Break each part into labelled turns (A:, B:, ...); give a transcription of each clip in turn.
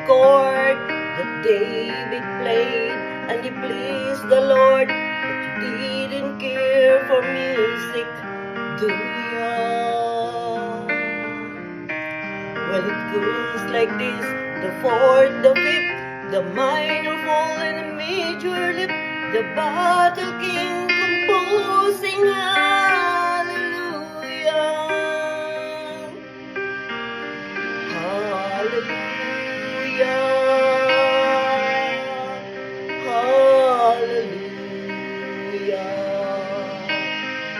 A: chord that David played, and he pleased the Lord, but you didn't care for music, do ya? Well, it goes like this: the fourth, the fifth, the minor fall, and the major lift, the battle king composing hallelujah. Hallelujah. Hallelujah.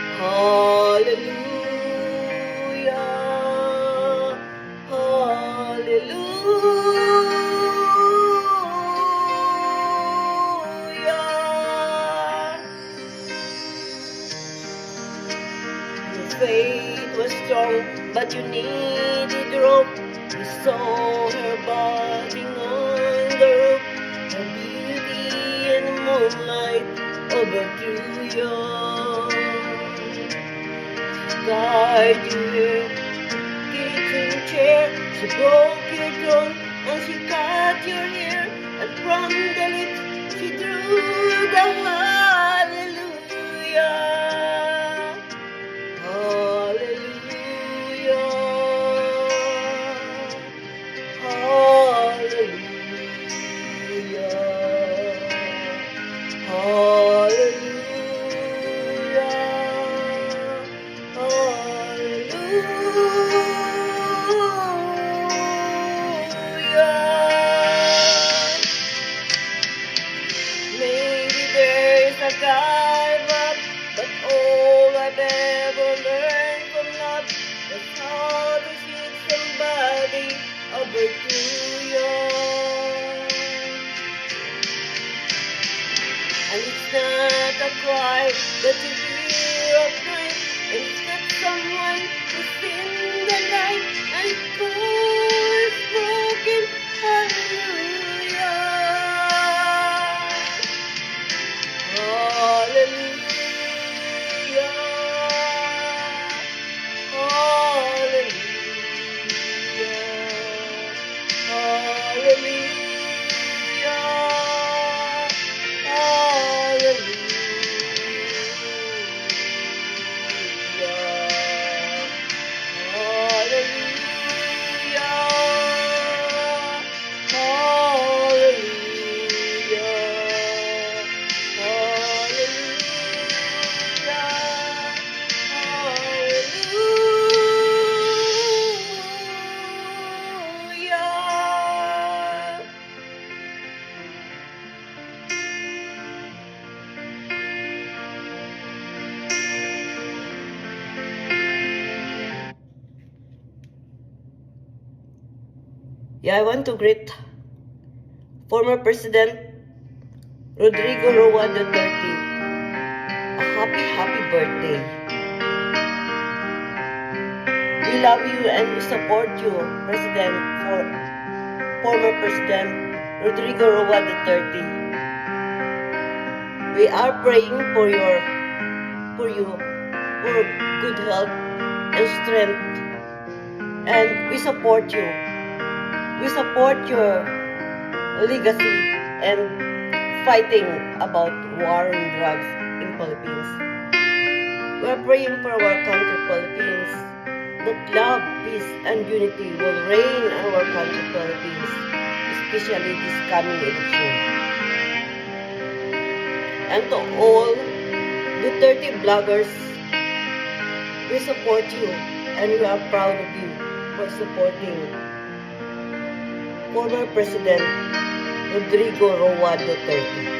A: Hallelujah. Hallelujah. Your faith was strong, but you needed rope. You saw her body on the roof, her beauty and the moonlight overthrew you. Guide your kitchen chair, she broke your throne, and she cut your hair, and from the lips she drew the hallelujah. Hallelujah. Hallelujah. Hallelujah. Hallelujah. Maybe there's a guy, but all I've ever learned from love was how to treat somebody over to you. And it's not a cry that you hear at night, and it's not someone who's in the night, and it goes broken, hallelujah. Hallelujah. Hallelujah. Hallelujah. Yeah, I want to greet former President Rodrigo Roa Duterte a happy birthday. We love you and we support you, former President Rodrigo Roa Duterte. We are praying for good health and strength, and we support you. We support your legacy and fighting about war and drugs in Philippines. We are praying for our country, Philippines, that love, peace, and unity will reign in our country, Philippines, especially this coming election. And to all Duterte bloggers, we support you and we are proud of you for supporting former President Rodrigo Roa Duterte.